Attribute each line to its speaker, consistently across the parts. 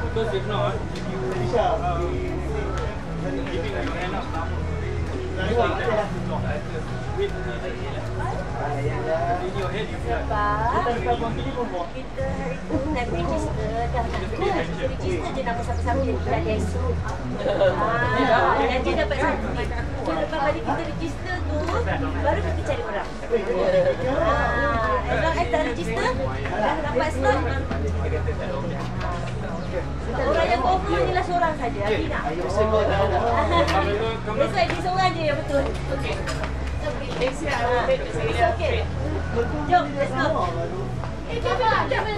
Speaker 1: Because if not, if you giving your hand up now, with in your head you feel
Speaker 2: kita itu nak register dah register je nama siapa-siapa yang kita ada esok. Dan dia dapat satu. Lepas kali kita register tu, baru kita cari orang. As long as tak register, dah dapat slot. Orang yang confirm ni lah seorang saja. Tidak. Besok dia seorang je yang betul. Okey. Next year I will take the second year. Okay. Jom, let's go. Jangan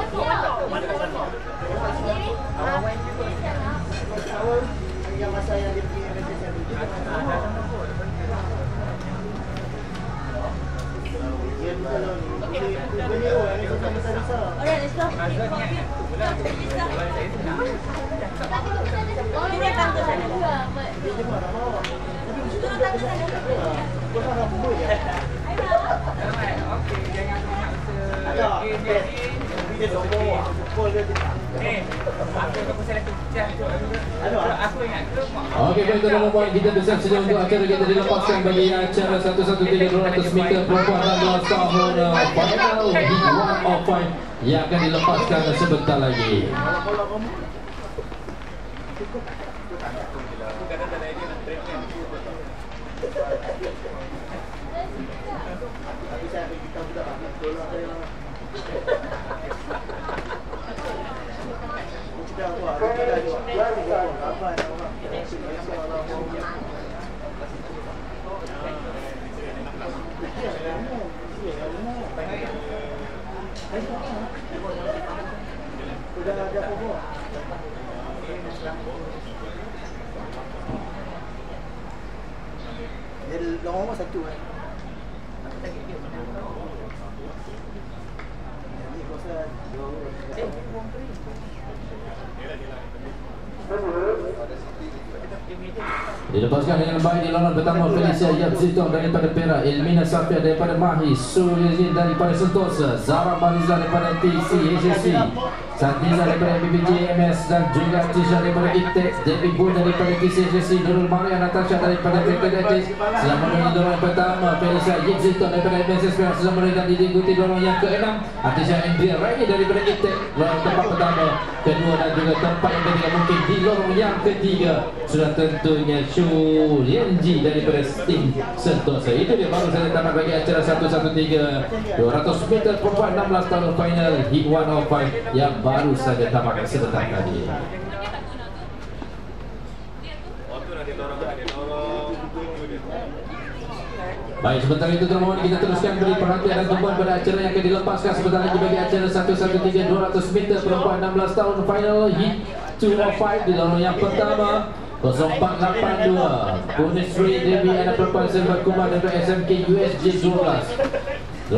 Speaker 2: yang masa yang dia punya Alright, let's go. Kita akan ke sana. Turun ke sana.
Speaker 3: Okey, baik teman-teman, kita bersiap sedia untuk acara kita dilepaskan bagi acara 113 200 meter perempuan 16 tahun final Heat 1 of 5 yang akan dilepaskan sebentar lagi.
Speaker 4: Dia lorong satu kan.
Speaker 2: Aku tak kira menang.
Speaker 4: Ni kuasa
Speaker 3: dilepaskan dengan baik di lawan pertama Felicia Yapzito daripada Perak, Elmina Safia daripada Mahi, Suryazin daripada Sentosa, Zara Mariza daripada TCHSC, Santiza daripada BBJMS dan juga Tisha daripada ITEX, Debbie Boon daripada TCHSC, Nurul Maria Natasha daripada TKDT. Selama menit dorong pertama Felicia Yapzito daripada MSSP selama menit dan diikuti dorong yang ke-6 Atisha Andrea Raini daripada ITEX, lorong tempat pertama, kedua dan juga tempat yang ketiga. Mungkin di lorong yang ketiga sudah tentunya Shu Lianji daripada tim Sentosa. Itu dia baru saja tamat bagi acara 113 200 meter perempuan 16 tahun final Heat 1 of 5 yang baru saja tamat sebentar tadi. Baik, sebentar itu teman-teman kita teruskan beri perhatian dan tumpuan pada acara yang akan dilepaskan sebentar lagi bagi acara 113 200 meter perempuan 16 tahun final Heat 2 of 5 di lorong yang pertama 0482 Punisri Devi anak perempuan Selva Kumar dari SMK USJ 12.